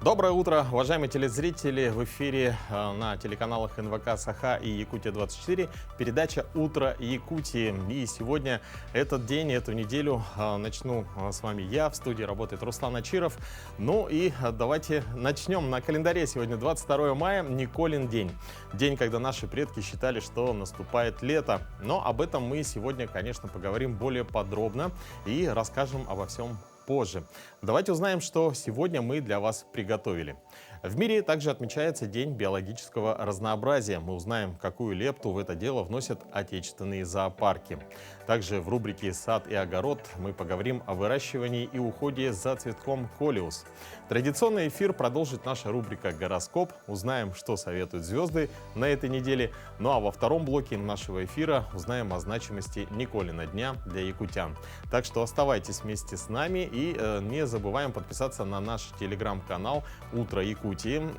Доброе утро, уважаемые телезрители! В эфире на телеканалах НВК Саха и Якутия-24 передача «Утро Якутии». И сегодня этот день, эту неделю начну с вами я. В студии работает Руслан Ачиров. Ну и давайте начнем. На календаре сегодня 22 мая, Николин день. День, когда наши предки считали, что наступает лето. Но об этом мы сегодня, конечно, поговорим более подробно и расскажем обо всем позже. Давайте узнаем, что сегодня мы для вас приготовили. В мире также отмечается День биологического разнообразия. Мы узнаем, какую лепту в это дело вносят отечественные зоопарки. Также в рубрике «Сад и огород» мы поговорим о выращивании и уходе за цветком колиус. Традиционный эфир продолжит наша рубрика «Гороскоп». Узнаем, что советуют звезды на этой неделе. Ну а во втором блоке нашего эфира узнаем о значимости Николина дня для якутян. Так что оставайтесь вместе с нами и не забываем подписаться на наш телеграм-канал «Утро Якутии».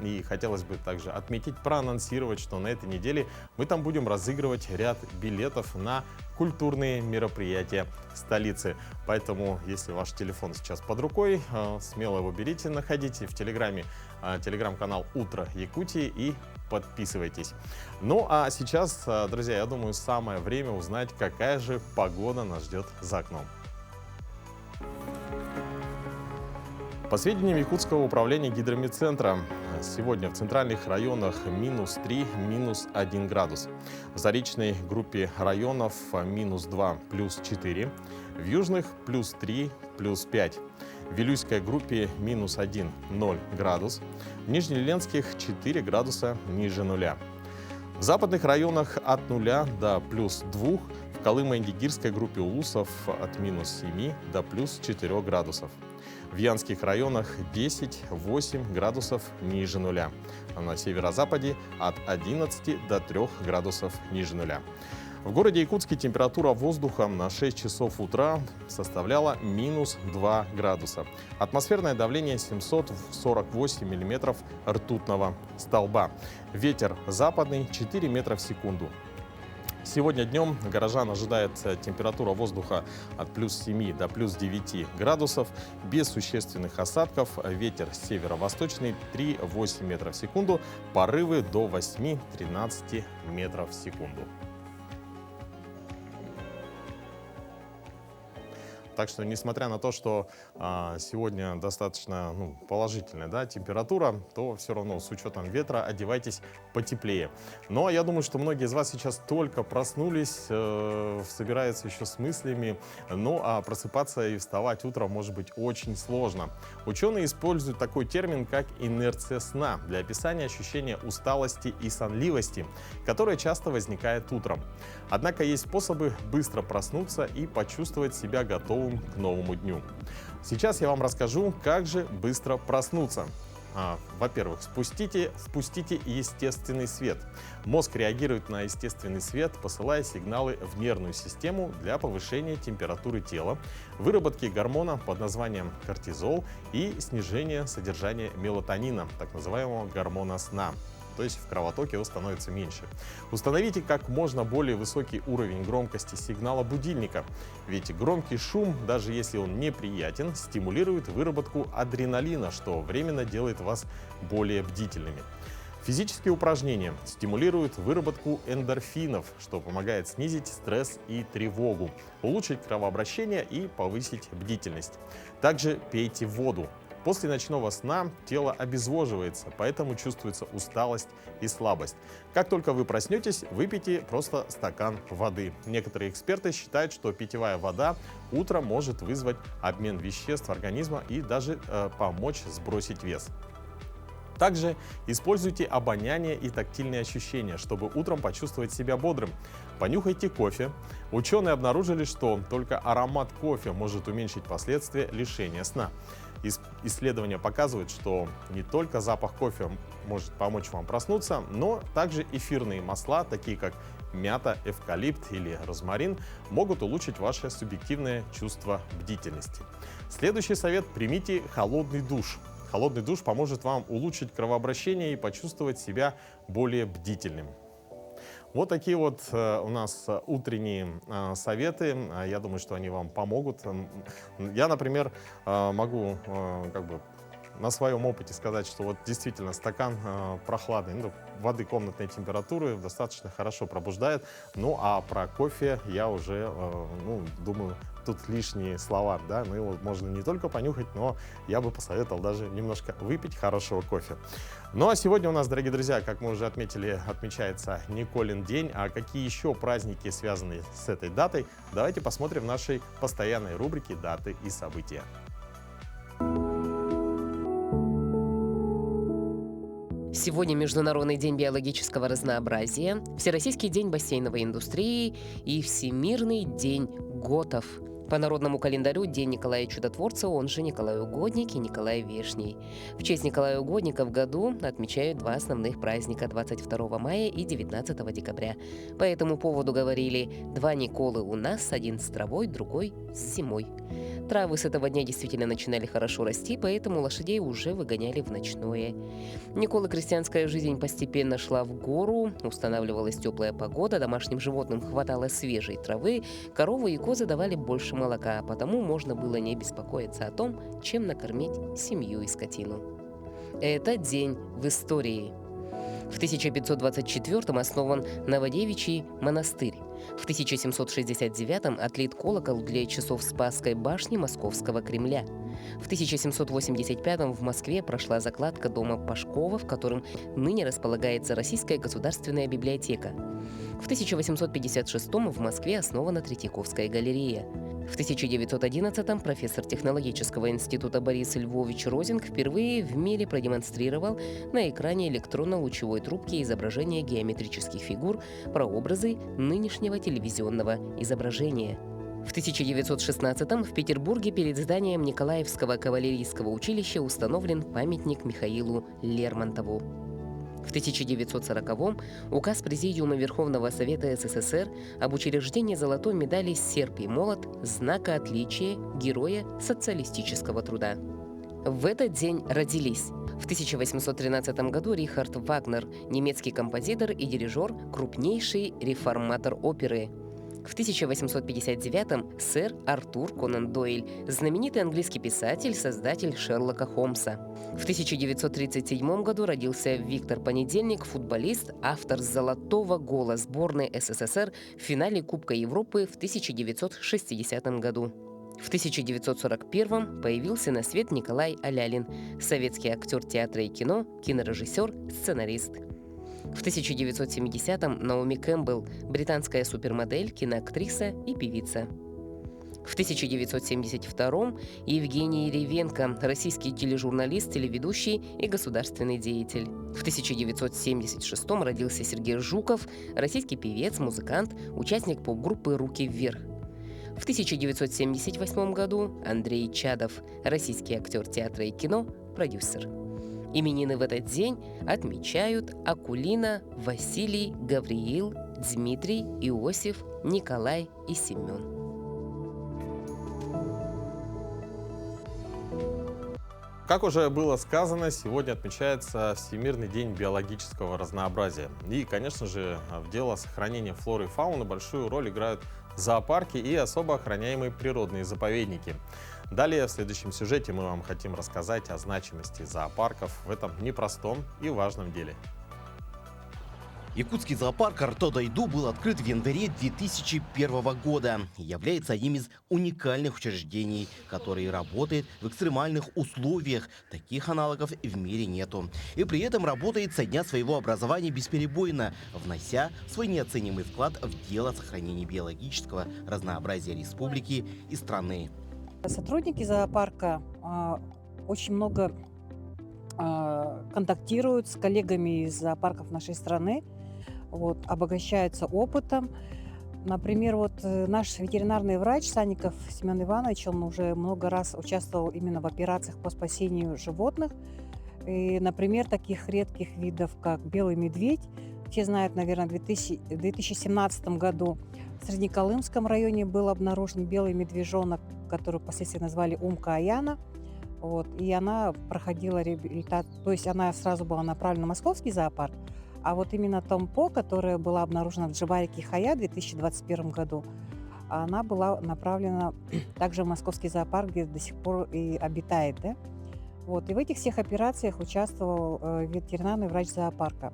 И хотелось бы также отметить, проанонсировать, что на этой неделе мы там будем разыгрывать ряд билетов на культурные мероприятия столицы. Поэтому, если ваш телефон сейчас под рукой, смело его берите, находите в телеграме телеграм-канал «Утро Якутии» и подписывайтесь. Ну а сейчас, друзья, я думаю, самое время узнать, какая же погода нас ждет за окном. По сведениям Якутского управления гидрометцентра, сегодня в центральных районах -3, -1 градус. В заречной группе районов -2, +4. В южных +3, +5. В Вилюйской группе -1, 0 градус. В Нижнеленских 4 градуса ниже нуля. В западных районах от 0 до +2. В Колымо-Индигирской группе улусов от -7 до +4 градусов. В Янских районах 10-8 градусов ниже нуля. А на северо-западе от 11 до 3 градусов ниже нуля. В городе Якутске температура воздуха на 6 часов утра составляла -2 градуса. Атмосферное давление 748 миллиметров ртутного столба. Ветер западный 4 метра в секунду. Сегодня днем горожан ожидает температура воздуха от +7 до +9 градусов, без существенных осадков, ветер северо-восточный 3,8 метров в секунду, порывы до 8-13 метров в секунду. Так что, несмотря на то, что сегодня достаточно положительная температура, то все равно с учетом ветра одевайтесь потеплее. Но я думаю, что многие из вас сейчас только проснулись, собираются еще с мыслями. Ну а просыпаться и вставать утром может быть очень сложно. Ученые используют такой термин, как инерция сна, для описания ощущения усталости и сонливости, которое часто возникает утром. Однако есть способы быстро проснуться и почувствовать себя готовым к новому дню. Сейчас я вам расскажу, как же быстро проснуться. Во-первых, впустите естественный свет. Мозг реагирует на естественный свет, посылая сигналы в нервную систему для повышения температуры тела, выработки гормона под названием кортизол и снижения содержания мелатонина, так называемого гормона сна. То есть в кровотоке его становится меньше. Установите как можно более высокий уровень громкости сигнала будильника, ведь громкий шум, даже если он неприятен, стимулирует выработку адреналина, что временно делает вас более бдительными. Физические упражнения стимулируют выработку эндорфинов, что помогает снизить стресс и тревогу, улучшить кровообращение и повысить бдительность. Также пейте воду. После ночного сна тело обезвоживается, поэтому чувствуется усталость и слабость. Как только вы проснетесь, выпейте просто стакан воды. Некоторые эксперты считают, что питьевая вода утром может вызвать обмен веществ организма и даже помочь сбросить вес. Также используйте обоняние и тактильные ощущения, чтобы утром почувствовать себя бодрым. Понюхайте кофе. Ученые обнаружили, что только аромат кофе может уменьшить последствия лишения сна. Исследования показывают, что не только запах кофе может помочь вам проснуться, но также эфирные масла, такие как мята, эвкалипт или розмарин, могут улучшить ваше субъективное чувство бдительности. Следующий совет – примите холодный душ. Холодный душ поможет вам улучшить кровообращение и почувствовать себя более бдительным. Вот такие вот у нас утренние советы. Я думаю, что они вам помогут. Я, например, могу на своем опыте сказать, что вот действительно стакан прохладной, ну, воды комнатной температуры достаточно хорошо пробуждает. Ну, а про кофе я уже, ну, думаю, тут лишние слова, да, ну, его можно не только понюхать, но я бы посоветовал даже немножко выпить хорошего кофе. Ну, а сегодня у нас, дорогие друзья, как мы уже отметили, отмечается Николин день. А какие еще праздники связаны с этой датой, давайте посмотрим в нашей постоянной рубрике «Даты и события». Сегодня Международный день биологического разнообразия, Всероссийский день бассейновой индустрии и Всемирный день готов. По народному календарю День Николая Чудотворца, он же Николай Угодник и Николай Вешний. В честь Николая Угодника в году отмечают два основных праздника – 22 мая и 19 декабря. По этому поводу говорили: «Два Николы у нас, один с травой, другой с зимой». Травы с этого дня действительно начинали хорошо расти, поэтому лошадей уже выгоняли в ночное. Николы крестьянская жизнь постепенно шла в гору, устанавливалась теплая погода, домашним животным хватало свежей травы, коровы и козы давали больше молока, а потому можно было не беспокоиться о том, чем накормить семью и скотину. Это день в истории. В 1524-м основан Новодевичий монастырь. В 1769-м отлит колокол для часов Спасской башни Московского Кремля. В 1785-м в Москве прошла закладка дома Пашкова, в котором ныне располагается Российская государственная библиотека. В 1856-м в Москве основана Третьяковская галерея. В 1911-м профессор технологического института Борис Львович Розинг впервые в мире продемонстрировал на экране электронно-лучевой трубки изображения геометрических фигур, прообразы нынешнего телевизионного изображения. В 1916-м в Петербурге перед зданием Николаевского кавалерийского училища установлен памятник Михаилу Лермонтову. В 1940-м указ Президиума Верховного Совета СССР об учреждении золотой медали «Серп и молот» знака отличия Героя социалистического труда. В этот день родились в 1813 году Рихард Вагнер, немецкий композитор и дирижер, крупнейший реформатор оперы. В 1859-м сэр Артур Конан Дойль, знаменитый английский писатель, создатель Шерлока Холмса. В 1937 году родился Виктор Понедельник, футболист, автор «Золотого гола» сборной СССР в финале Кубка Европы в 1960 году. В 1941-м появился на свет Николай Алялин, советский актер театра и кино, кинорежиссер, сценарист. В 1970-м Наоми Кэмпбелл, британская супермодель, киноактриса и певица. В 1972-м Евгений Ревенко, российский тележурналист, телеведущий и государственный деятель. В 1976-м родился Сергей Жуков, российский певец, музыкант, участник поп-группы «Руки вверх». В 1978 году Андрей Чадов, российский актер театра и кино, продюсер. Именины в этот день отмечают Акулина, Василий, Гавриил, Дмитрий, Иосиф, Николай и Семен. Как уже было сказано, сегодня отмечается Всемирный день биологического разнообразия. И, конечно же, в дело сохранения флоры и фауны большую роль играют зоопарки и особо охраняемые природные заповедники. Далее в следующем сюжете мы вам хотим рассказать о значимости зоопарков в этом непростом и важном деле. Якутский зоопарк Артодайду был открыт в январе 2001 года и является одним из уникальных учреждений, который работает в экстремальных условиях. Таких аналогов в мире нету. И при этом работает со дня своего образования бесперебойно, внося свой неоценимый вклад в дело сохранения биологического разнообразия республики и страны. Сотрудники зоопарка очень много контактируют с коллегами из зоопарков нашей страны, обогащаются опытом. Например, наш ветеринарный врач Санников Семен Иванович, он уже много раз участвовал именно в операциях по спасению животных. И, например, таких редких видов, как белый медведь, все знают, наверное, в 2017 году в Среднеколымском районе был обнаружен белый медвежонок, который впоследствии назвали Умка Аяна. И она проходила реабилитацию, то есть она сразу была направлена в Московский зоопарк, а именно Томпо, которая была обнаружена в Джибарике Хая в 2021 году, она была направлена также в Московский зоопарк, где до сих пор и обитает. Да? Вот. И в этих всех операциях участвовал ветеринарный врач зоопарка.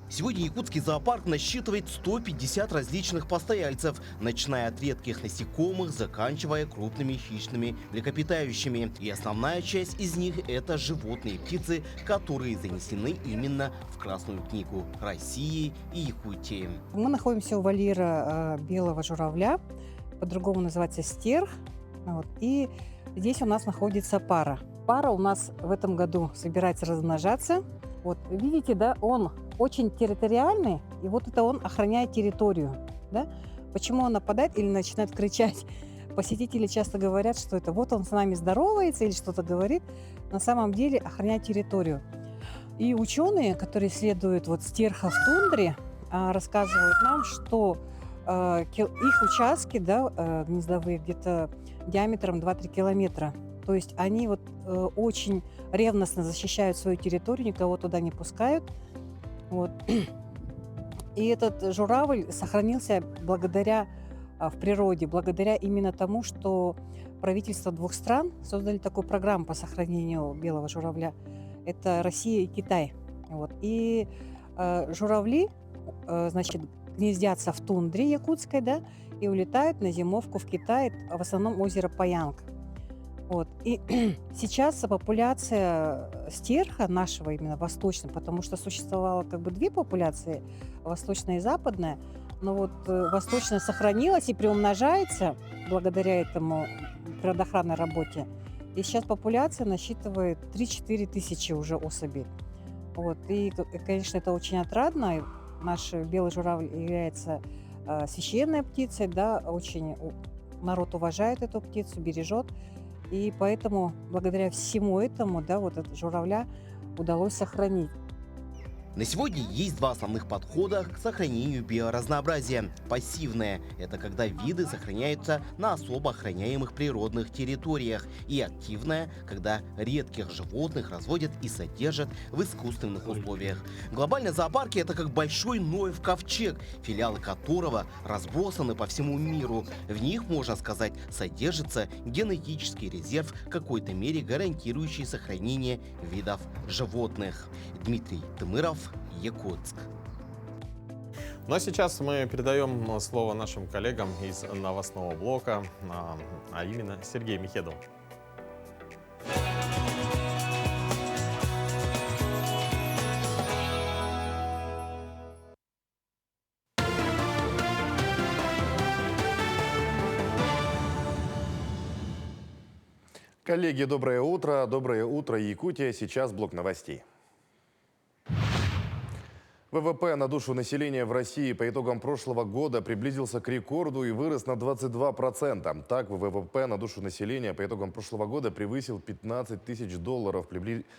Сегодня якутский зоопарк насчитывает 150 различных постояльцев, начиная от редких насекомых, заканчивая крупными хищными млекопитающими. И основная часть из них – это животные и птицы, которые занесены именно в Красную книгу России и Якутии. Мы находимся у вольера белого журавля, по-другому называется стерх. Вот. И здесь у нас находится пара. Пара у нас в этом году собирается размножаться. Вот, видите, да, он очень территориальный, и вот это он охраняет территорию. Да? Почему он нападает или начинает кричать? Посетители часто говорят, что это вот он с нами здоровается или что-то говорит. На самом деле охраняет территорию. И ученые, которые исследуют вот стерха в тундре, рассказывают нам, что их участки, да, гнездовые, где-то диаметром 2-3 километра. То есть они вот очень ревностно защищают свою территорию, никого туда не пускают. Вот. И этот журавль сохранился благодаря в природе, благодаря именно тому, что правительства двух стран создали такую программу по сохранению белого журавля. Это Россия и Китай. Вот. И журавли, значит, гнездятся в тундре якутской, да, и улетают на зимовку в Китай, в основном озеро Паянг. Вот. И сейчас популяция стерха нашего, именно восточного, потому что существовало как бы две популяции, восточная и западная, но вот восточная сохранилась и приумножается благодаря этому природоохранной работе. И сейчас популяция насчитывает 3-4 тысячи уже особей. Вот. И, конечно, это очень отрадно. Наш белый журавль является священной птицей, да, очень народ уважает эту птицу, бережет. И поэтому, благодаря всему этому, да, вот этого журавля удалось сохранить. На сегодня есть два основных подхода к сохранению биоразнообразия. Пассивное – это когда виды сохраняются на особо охраняемых природных территориях. И активное – когда редких животных разводят и содержат в искусственных условиях. Глобальные зоопарки – это как большой Ноев ковчег, филиалы которого разбросаны по всему миру. В них, можно сказать, содержится генетический резерв, в какой-то мере гарантирующий сохранение видов животных. Дмитрий Тымыров, Якутск. Ну а сейчас мы передаем слово нашим коллегам из новостного блока, а именно Сергею Михедову. Коллеги, доброе утро. Доброе утро, Якутия. Сейчас блок новостей. ВВП на душу населения в России по итогам прошлого года приблизился к рекорду и вырос на 22%. Так, ВВП на душу населения по итогам прошлого года превысил 15 тысяч долларов,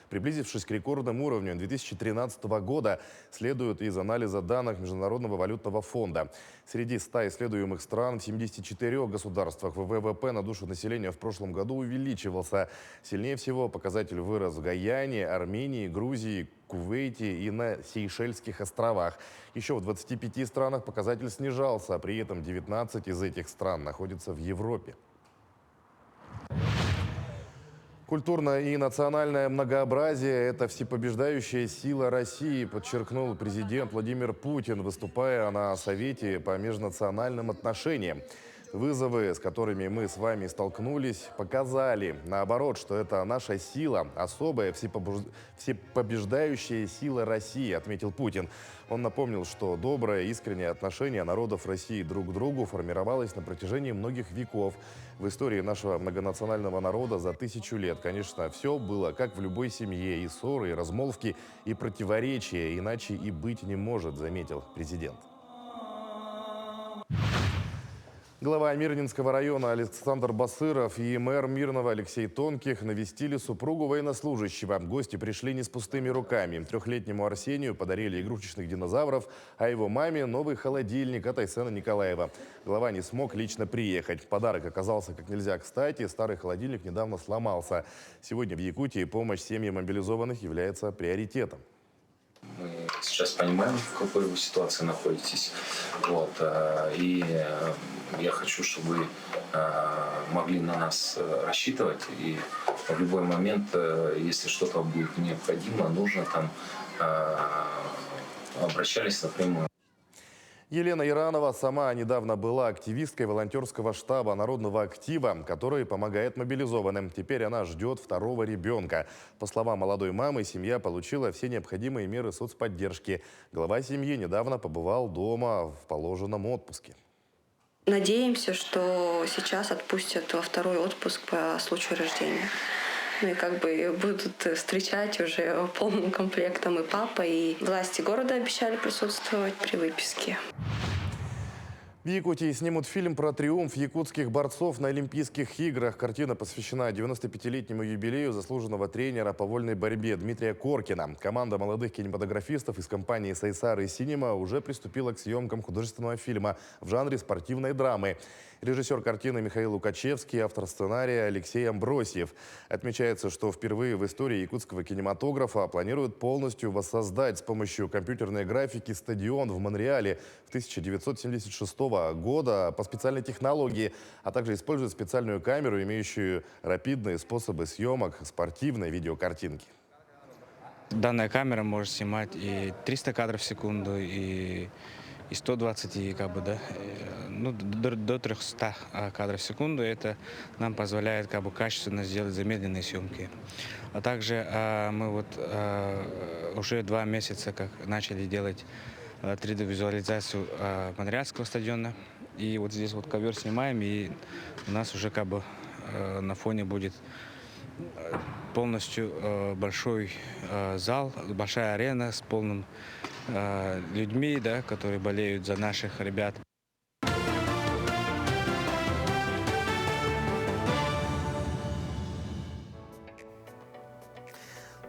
приблизившись к рекордному уровню 2013 года, следует из анализа данных Международного валютного фонда. Среди 100 исследуемых стран в 74 государствах ВВП на душу населения в прошлом году увеличивался. Сильнее всего показатель вырос в Гаяне, Армении, Грузии, Кувейте и на Сейшельских островах. Еще в 25 странах показатель снижался, а при этом 19 из этих стран находятся в Европе. Культурное и национальное многообразие – это всепобеждающая сила России, подчеркнул президент Владимир Путин, выступая на Совете по межнациональным отношениям. Вызовы, с которыми мы с вами столкнулись, показали, наоборот, что это наша сила, особая всепобеждающая сила России, отметил Путин. Он напомнил, что доброе, искреннее отношение народов России друг к другу формировалось на протяжении многих веков. В истории нашего многонационального народа за 1000 лет, конечно, все было как в любой семье, и ссоры, и размолвки, и противоречия, иначе и быть не может, заметил президент. Глава Мирнинского района Александр Басыров и мэр Мирного Алексей Тонких навестили супругу военнослужащего. Гости пришли не с пустыми руками. 3-летнему Арсению подарили игрушечных динозавров, а его маме новый холодильник от Айсена Николаева. Глава не смог лично приехать. Подарок оказался как нельзя кстати. Старый холодильник недавно сломался. Сегодня в Якутии помощь семьям мобилизованных является приоритетом. Мы сейчас понимаем, в какой вы ситуации находитесь. Вот. И я хочу, чтобы вы могли на нас рассчитывать. И в любой момент, если что-то будет необходимо, нужно, там, обращались напрямую. Елена Иранова сама недавно была активисткой волонтерского штаба Народного актива, который помогает мобилизованным. Теперь она ждет второго ребенка. По словам молодой мамы, семья получила все необходимые меры соцподдержки. Глава семьи недавно побывал дома в положенном отпуске. Надеемся, что сейчас отпустят во второй отпуск по случаю рождения. Ну и как бы будут встречать уже полным комплектом и папа, и власти города обещали присутствовать при выписке. В Якутии снимут фильм про триумф якутских борцов на Олимпийских играх. Картина посвящена 95-летнему юбилею заслуженного тренера по вольной борьбе Дмитрия Коркина. Команда молодых кинематографистов из компании «Сайсар» и «Синема» уже приступила к съемкам художественного фильма в жанре спортивной драмы. Режиссер картины Михаил Лукачевский, автор сценария Алексей Амбросьев. Отмечается, что впервые в истории якутского кинематографа планируют полностью воссоздать с помощью компьютерной графики стадион в Монреале в 1976 года по специальной технологии, а также используют специальную камеру, имеющую рапидные способы съемок спортивной видеокартинки. Данная камера может снимать и 300 кадров в секунду, и 120, и как бы, да, ну, до 300 кадров в секунду. Это нам позволяет как бы качественно сделать замедленные съемки. А также мы вот уже 2 месяца как начали делать 3D-визуализацию Монреальского стадиона. И вот здесь вот ковер снимаем, и у нас уже как бы на фоне будет полностью большой зал, большая арена с полным людьми, да, которые болеют за наших ребят.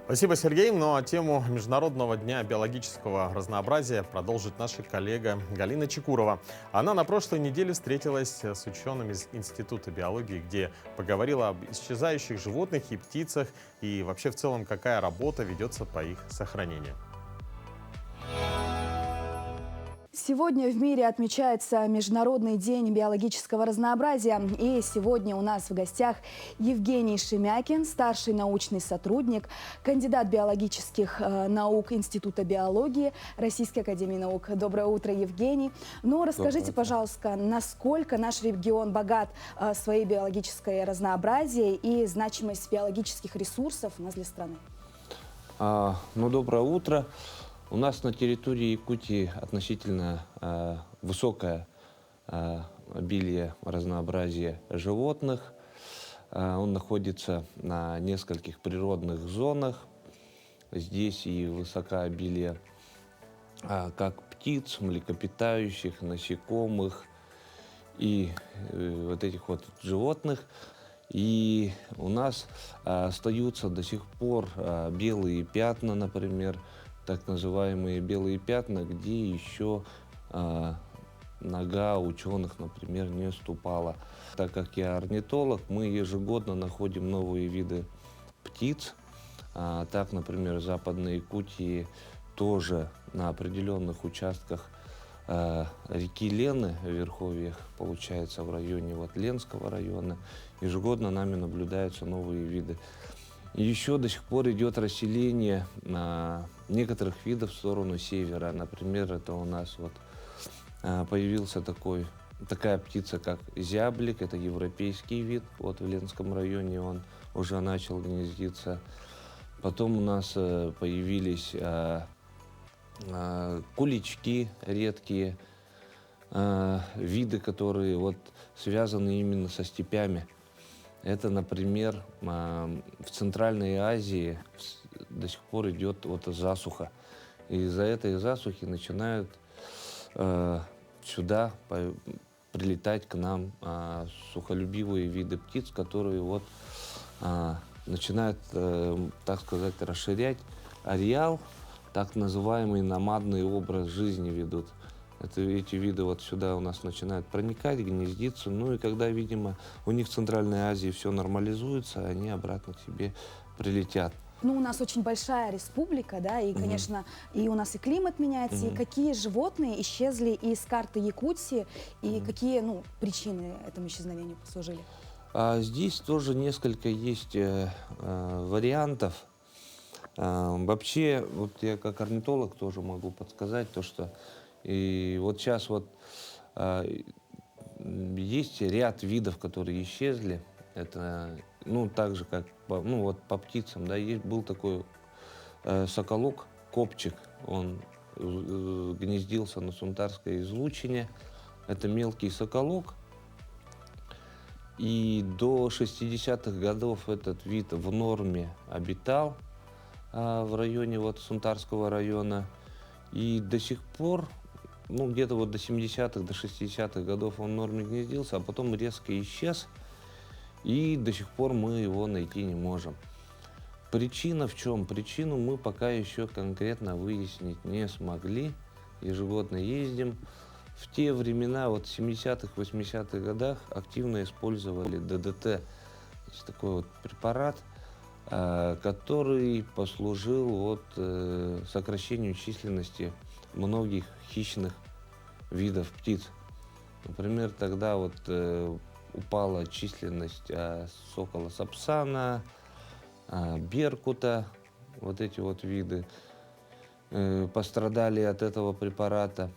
Спасибо, Сергей. Ну а тему Международного дня биологического разнообразия продолжит наша коллега Галина Чекурова. Она на прошлой неделе встретилась с учеными из Института биологии, где поговорила об исчезающих животных и птицах и вообще в целом какая работа ведется по их сохранению. Сегодня в мире отмечается Международный день биологического разнообразия. И сегодня у нас в гостях Евгений Шемякин, старший научный сотрудник, кандидат биологических наук Института биологии Российской академии наук. Доброе утро, Евгений. Ну, расскажите, пожалуйста, насколько наш регион богат своей биологической разнообразием и значимость биологических ресурсов у нас для страны? Доброе утро. У нас на территории Якутии относительно высокое обилие разнообразия животных. Он находится на нескольких природных зонах. Здесь и высоко обилие как птиц, млекопитающих, насекомых и вот этих вот животных. И у нас остаются до сих пор белые пятна, например, так называемые белые пятна, где еще нога ученых, например, не ступала. Так как я орнитолог, мы ежегодно находим новые виды птиц. Так, например, в Западной Якутии тоже на определенных участках реки Лены, в верховьях, получается, в районе Ленского района, ежегодно нами наблюдаются новые виды. Еще до сих пор идет расселение некоторых видов в сторону севера. Например, это у нас появился такая птица, как зяблик. Это европейский вид. В Ленском районе он уже начал гнездиться. Потом у нас появились кулички редкие, виды, которые связаны именно со степями. Это, например, в Центральной Азии до сих пор идет засуха. И из-за этой засухи начинают сюда прилетать к нам сухолюбивые виды птиц, которые начинают, так сказать, расширять ареал, так называемый номадный образ жизни ведут. Эти виды сюда у нас начинают проникать, гнездиться. Ну и когда, видимо, у них в Центральной Азии все нормализуется, они обратно к себе прилетят. Ну, у нас очень большая республика, да, и, конечно, и у нас и климат меняется, и какие животные исчезли из карты Якутии, и какие, ну, причины этому исчезновению послужили? Здесь тоже несколько есть вариантов. Вообще, вот я как орнитолог тоже могу подсказать то, что и вот сейчас вот есть ряд видов, которые исчезли. Это, ну, так же, как ну, вот по птицам, да, был такой соколок, копчик, он гнездился на Сунтарской излучине. Это мелкий соколок. И до 60-х годов этот вид в норме обитал в районе вот Сунтарского района. И до сих пор, ну, где-то вот до 70-х, до 60-х годов он в норме гнездился, а потом резко исчез. И до сих пор мы его найти не можем. Причина в чем? Причину мы пока еще конкретно выяснить не смогли. Ежегодно ездим. В те времена, вот в 70-х, 80-х годах активно использовали ДДТ. Есть такой вот препарат, который послужил вот сокращению численности многих хищных видов птиц. Например, тогда вот упала численность сокола сапсана, беркута, вот эти вот виды пострадали от этого препарата.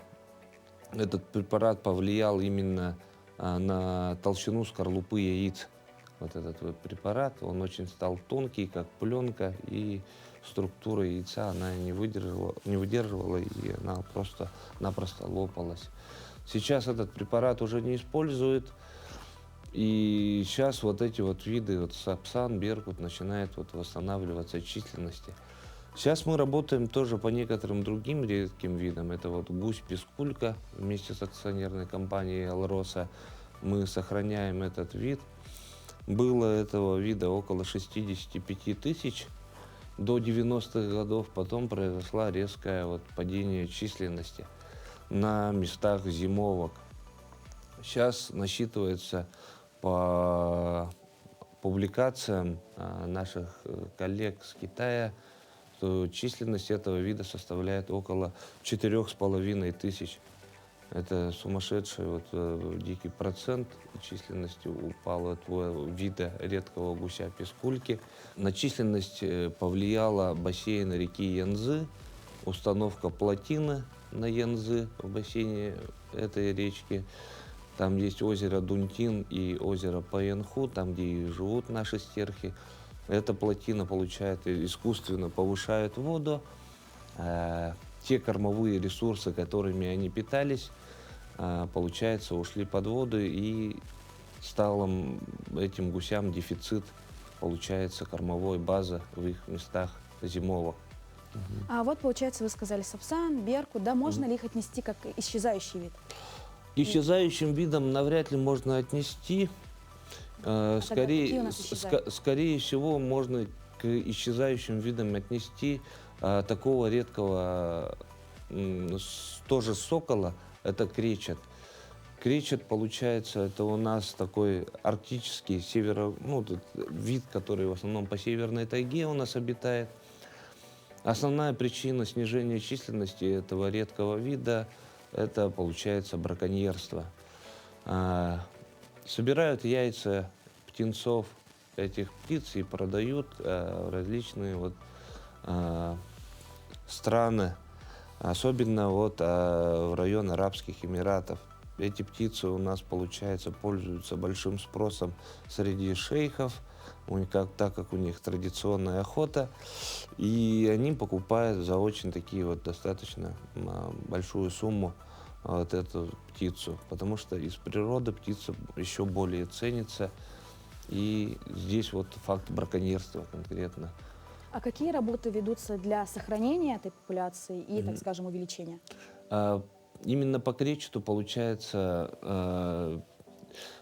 Этот препарат повлиял именно на толщину скорлупы яиц. Вот этот вот препарат, он очень стал тонкий, как пленка, и структура яйца она не выдерживала, и она просто-напросто лопалась. Сейчас этот препарат уже не используют. И сейчас вот эти вот виды, вот сапсан, беркут, начинают вот восстанавливаться численности. Сейчас мы работаем тоже по некоторым другим редким видам. Это вот гусь-пискулька вместе с акционерной компанией «Алроса». Мы сохраняем этот вид. Было этого вида около 65 тысяч до 90-х годов. Потом произошло резкое вот падение численности на местах зимовок. Сейчас насчитывается по публикациям наших коллег с Китая, что численность этого вида составляет около 4,5 тысяч. Это сумасшедший вот, дикий процент численности упал этого вида редкого гуся-пискульки. На численность повлияла бассейн реки Янзы, установка плотины на Янзы в бассейне этой речки. Там есть озеро Дунтин и озеро Паянху, там, где и живут наши стерхи. Эта плотина, получается, искусственно повышает воду. Те кормовые ресурсы, которыми они питались, получается, ушли под воду, и стал этим гусям дефицит, получается, кормовой базы в их местах зимовок. А вот, получается, вы сказали сапсан, беркут, да, можно ли их отнести как исчезающий вид? К исчезающим видам навряд ли можно отнести. Скорее всего, можно к исчезающим видам отнести такого редкого, тоже сокола, это кречет. Кречет, получается, это у нас такой арктический вид, который в основном по северной тайге у нас обитает. Основная причина снижения численности этого редкого вида – это, получается, браконьерство. Собирают яйца птенцов этих птиц и продают в различные вот, страны, особенно вот, в район Арабских Эмиратов. Эти птицы у нас, получается, пользуются большим спросом среди шейхов, так как у них традиционная охота, и они покупают за очень такие вот достаточно большую сумму вот эту птицу, потому что из природы птица еще более ценится, и здесь вот факт браконьерства конкретно. А какие работы ведутся для сохранения этой популяции и, так скажем, увеличения? Именно по кречету, получается,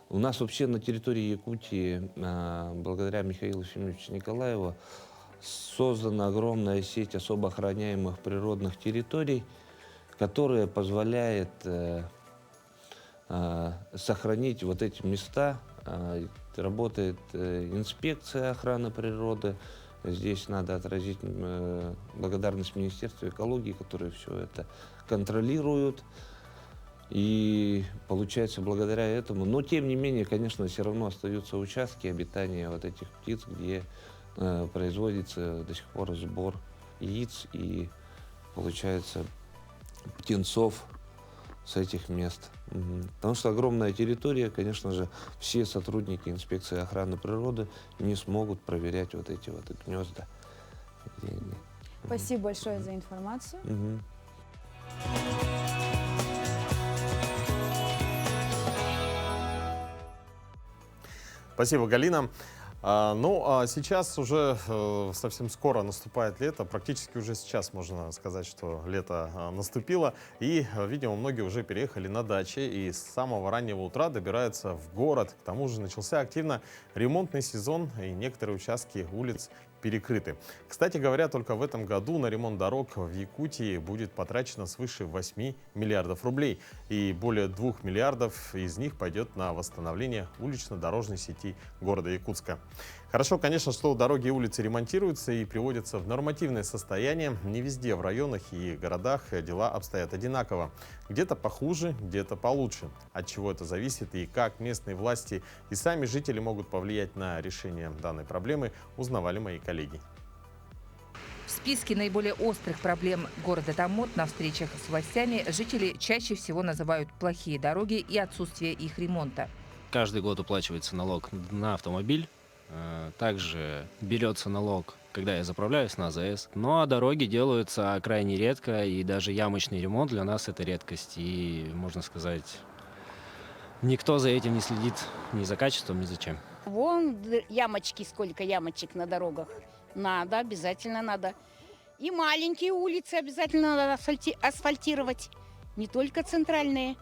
у нас вообще на территории Якутии, благодаря Михаилу Ефимовичу Николаеву, создана огромная сеть особо охраняемых природных территорий, которая позволяет сохранить вот эти места. Работает инспекция охраны природы, Здесь надо отразить благодарность Министерству экологии, которые все это контролируют. И получается благодаря этому. Но тем не менее, конечно, все равно остаются участки обитания вот этих птиц, где производится до сих пор сбор яиц и получается птенцов с этих мест. Потому что огромная территория, конечно же, все сотрудники инспекции охраны природы не смогут проверять вот эти вот гнезда. Спасибо большое за информацию. Спасибо, Галина. Сейчас уже совсем скоро наступает лето. Практически уже сейчас можно сказать, что лето наступило. И, видимо, многие уже переехали на дачи и с самого раннего утра добираются в город. К тому же начался активно ремонтный сезон, и некоторые участки улиц перекрыты. Кстати говоря, только в этом году на ремонт дорог в Якутии будет потрачено свыше 8 миллиардов рублей. И более 2 миллиардов из них пойдет на восстановление улично-дорожной сети города Якутска. Хорошо, конечно, что дороги и улицы ремонтируются и приводятся в нормативное состояние. Не везде в районах и городах дела обстоят одинаково. Где-то похуже, где-то получше. От чего это зависит и как местные власти и сами жители могут повлиять на решение данной проблемы, узнавали мои коллеги. В списке наиболее острых проблем города Томмот на встречах с властями жители чаще всего называют плохие дороги и отсутствие их ремонта. Каждый год уплачивается налог на автомобиль. Также берется налог, когда я заправляюсь на АЗС. Ну а дороги делаются крайне редко, и даже ямочный ремонт для нас это редкость. И, можно сказать, никто за этим не следит, ни за качеством, ни за чем. Вон ямочки, сколько ямочек на дорогах. Надо, обязательно надо. И маленькие улицы обязательно надо асфальтировать, не только центральные.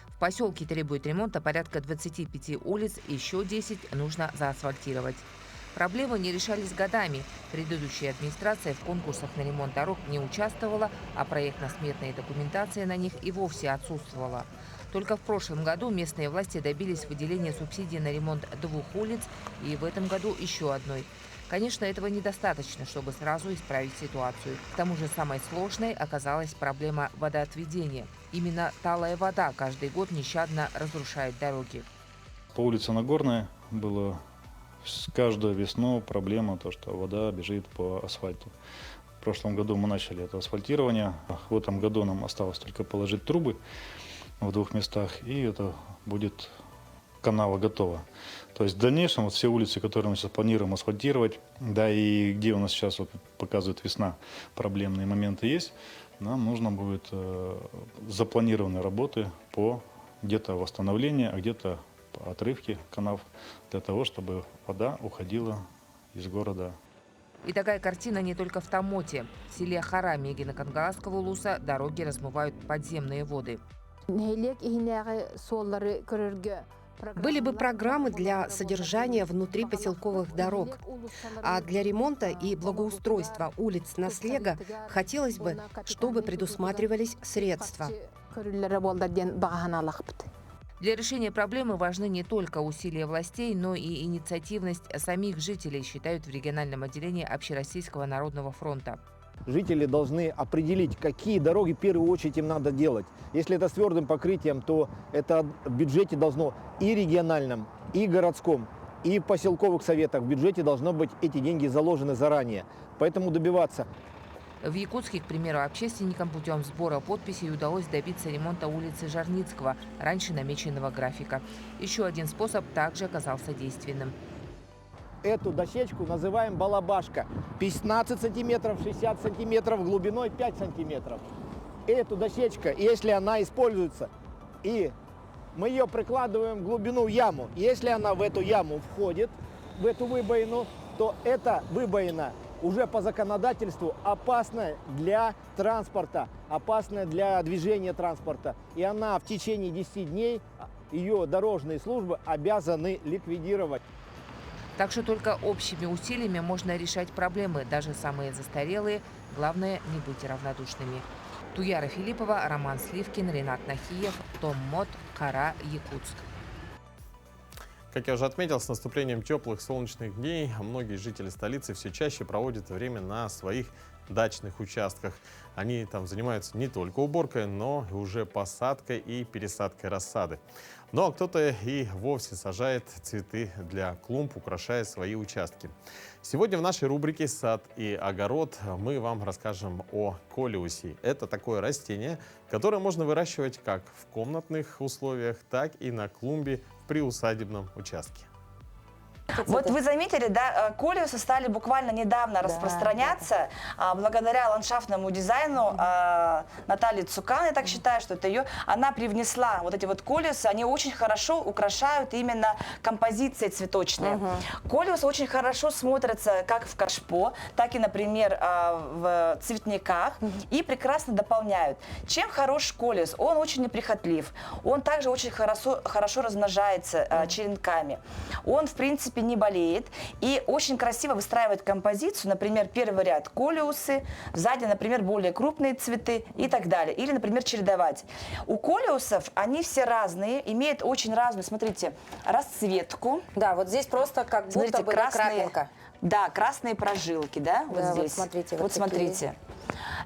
В поселке требует ремонта порядка 25 улиц, еще 10 нужно заасфальтировать. Проблемы не решались годами. Предыдущая администрация в конкурсах на ремонт дорог не участвовала, а проектно-сметная документация на них и вовсе отсутствовала. Только в прошлом году местные власти добились выделения субсидий на ремонт 2 улиц и в этом году еще одной. Конечно, этого недостаточно, чтобы сразу исправить ситуацию. К тому же самой сложной оказалась проблема водоотведения. Именно талая вода каждый год нещадно разрушает дороги. По улице Нагорная было каждую весну проблема, то, что вода бежит по асфальту. В прошлом году мы начали это асфальтирование. В этом году нам осталось только положить трубы в 2 местах, и это будет канава готова. То есть в дальнейшем вот все улицы, которые мы сейчас планируем асфальтировать, да и где у нас сейчас вот показывает весна проблемные моменты есть, нам нужно будет запланированные работы по где-то восстановлению, а где-то по отрывке канав для того, чтобы вода уходила из города. И такая картина не только в Томмоте. В селе Хара Мегино-Кангаласского улуса дороги размывают подземные воды. Были бы программы для содержания внутрипоселковых дорог, а для ремонта и благоустройства улиц на Слега хотелось бы, чтобы предусматривались средства. Для решения проблемы важны не только усилия властей, но и инициативность самих жителей, считают в региональном отделении Общероссийского народного фронта. Жители должны определить, какие дороги в первую очередь им надо делать. Если это с твердым покрытием, то это в бюджете должно и региональном, и городском, и в поселковых советах в бюджете должно быть эти деньги заложены заранее. Поэтому добиваться. В Якутске, к примеру, общественникам путем сбора подписей удалось добиться ремонта улицы Жарницкого, раньше намеченного графика. Еще один способ также оказался действенным. Эту дощечку называем балабашка. 15 сантиметров, 60 сантиметров, глубиной 5 сантиметров. Эту дощечку, если она используется, и мы ее прикладываем в глубину яму, если она в эту яму входит, в эту выбоину, то эта выбоина уже по законодательству опасна для транспорта, опасна для движения транспорта. И она в течение 10 дней, ее дорожные службы обязаны ликвидировать. Так что только общими усилиями можно решать проблемы, даже самые застарелые. Главное, не быть равнодушными. Туяра Филиппова, Роман Сливкин, Ренат Нахиев, Томмот, Хара, Якутск. Как я уже отметил, с наступлением теплых солнечных дней многие жители столицы все чаще проводят время на своих дачных участках. Они там занимаются не только уборкой, но и уже посадкой и пересадкой рассады. Ну а кто-то и вовсе сажает цветы для клумб, украшая свои участки. Сегодня в нашей рубрике «Сад и огород» мы вам расскажем о колиусе. Это такое растение, которое можно выращивать как в комнатных условиях, так и на клумбе в приусадебном участке. Вот вы заметили, да, колиусы стали буквально недавно распространяться благодаря ландшафтному дизайну Натальи Цукан, я так считаю, что это ее, она привнесла вот эти вот колиусы, они очень хорошо украшают именно композиции цветочные. Колиусы очень хорошо смотрятся как в кашпо, так и, например, в цветниках и прекрасно дополняют. Чем хорош колиус? Он очень неприхотлив, он также очень хорошо размножается черенками, он, в принципе, не болеет и очень красиво выстраивает композицию. Например, первый ряд колиусы, сзади, например, более крупные цветы и так далее. Или, например, чередовать. У колиусов они все разные, имеют очень разную, смотрите, расцветку. Да, вот здесь просто как будто бы крапинка. Да, красные прожилки, да, вот да, здесь. Вот смотрите. Вот смотрите.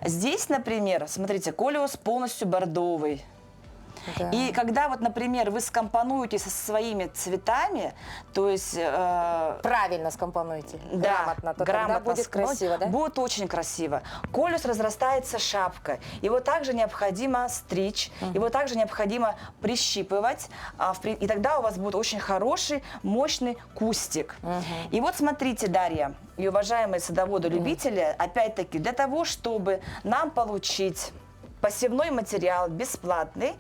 Здесь, например, смотрите, колиус полностью бордовый. Да. И когда вот, например, вы скомпонуете со своими цветами, то есть... правильно скомпонуете, да, грамотно, то тогда будет красиво, да? Будет очень красиво. Колиус разрастается шапкой, его также необходимо стричь, его также необходимо прищипывать, и тогда у вас будет очень хороший, мощный кустик. И вот смотрите, Дарья и уважаемые садоводы-любители, опять-таки, для того, чтобы нам получить посевной материал бесплатный.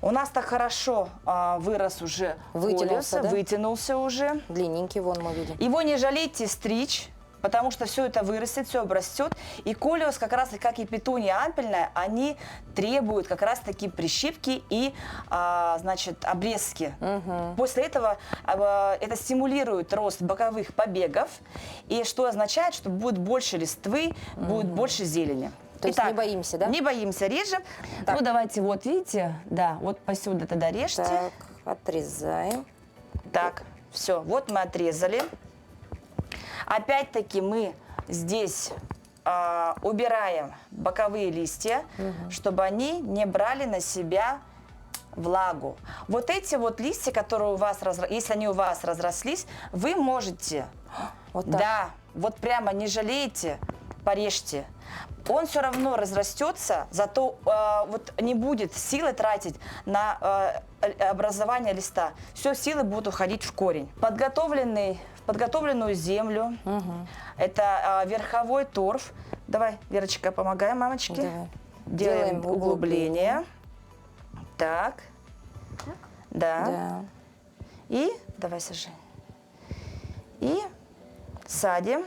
У нас так хорошо вырос уже колиус, вытянулся уже. Длинненький, вон мы видим. Его не жалейте стричь, потому что все это вырастет, все обрастет. И колиус, как раз как и петуния ампельная, они требуют как раз таки прищипки и, значит, обрезки. После этого это стимулирует рост боковых побегов, и что означает, что будет больше листвы, будет больше зелени. То есть не боимся, да? Не боимся, режем. Так. Ну, давайте, вот, видите, да, вот посюда тогда режьте. Так, отрезаем. Так, все, вот мы отрезали. Опять-таки мы здесь убираем боковые листья, чтобы они не брали на себя влагу. Вот эти вот листья, которые у вас, если они у вас разрослись, вы можете, вот так. Да, вот прямо не жалейте, порежьте. Он все равно разрастется, зато вот не будет силы тратить на образование листа. Все силы будут уходить в корень. Подготовленную землю, это верховой торф. Давай, Верочка, помогаем мамочке. Давай. Делаем углубление. Так. Да. И давай сажай. И садим.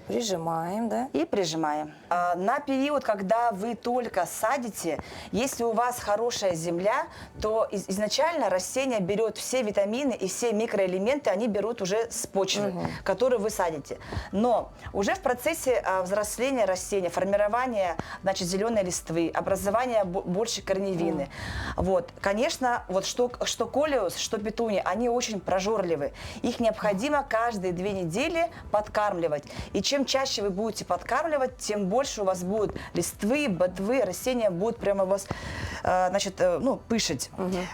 Прижимаем, да? И прижимаем. На период, когда вы только садите, если у вас хорошая земля, то изначально растение берет все витамины и все микроэлементы, они берут уже с почвы, которую вы садите. Но уже в процессе взросления растения, формирования, значит, зеленой листвы, образования больше корневины, вот, конечно, вот что колиус, что петуния, они очень прожорливы. Их необходимо каждые 2 недели подкармливать. И чем чаще вы будете подкармливать, тем больше у вас будет листвы, ботвы, растения будут прямо у вас, значит, ну, пышить.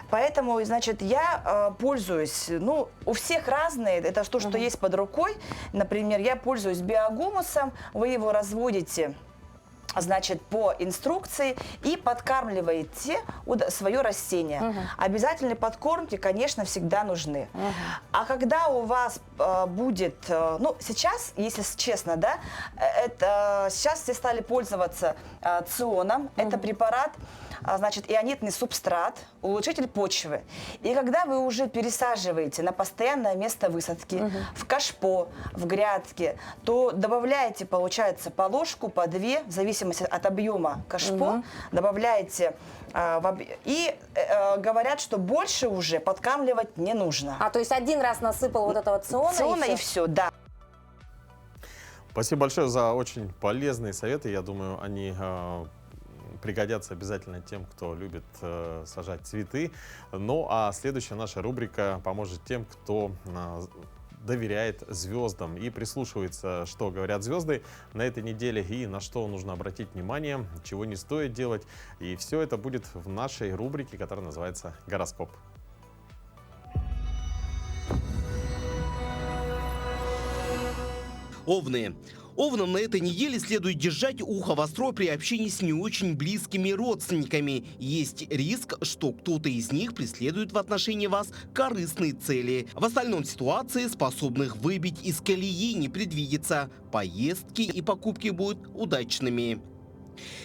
Поэтому, значит, я пользуюсь, ну, у всех разные, это то, что есть под рукой. Например, я пользуюсь биогумусом, вы его разводите, значит, по инструкции и подкармливаете свое растение. Обязательные подкормки, конечно, всегда нужны. А когда у вас будет, ну, сейчас, если честно, да, это сейчас все стали пользоваться ционом. Это препарат, значит, ионитный субстрат, улучшитель почвы. И когда вы уже пересаживаете на постоянное место высадки, в кашпо, в грядке, то добавляете, получается, по ложку, по 2, в зависимости от объема кашпо, добавляете, и говорят, что больше уже подкармливать не нужно. То есть один раз насыпал вот этого циона и все, да. Спасибо большое за очень полезные советы. Я думаю, они пригодятся обязательно тем, кто любит сажать цветы. Ну а следующая наша рубрика поможет тем, кто доверяет звездам и прислушивается, что говорят звезды на этой неделе и на что нужно обратить внимание, чего не стоит делать. И все это будет в нашей рубрике, которая называется «Гороскоп». Овны. Овнам на этой неделе следует держать ухо востро при общении с не очень близкими родственниками. Есть риск, что кто-то из них преследует в отношении вас корыстные цели. В остальном ситуации, способных выбить из колеи, не предвидится. Поездки и покупки будут удачными.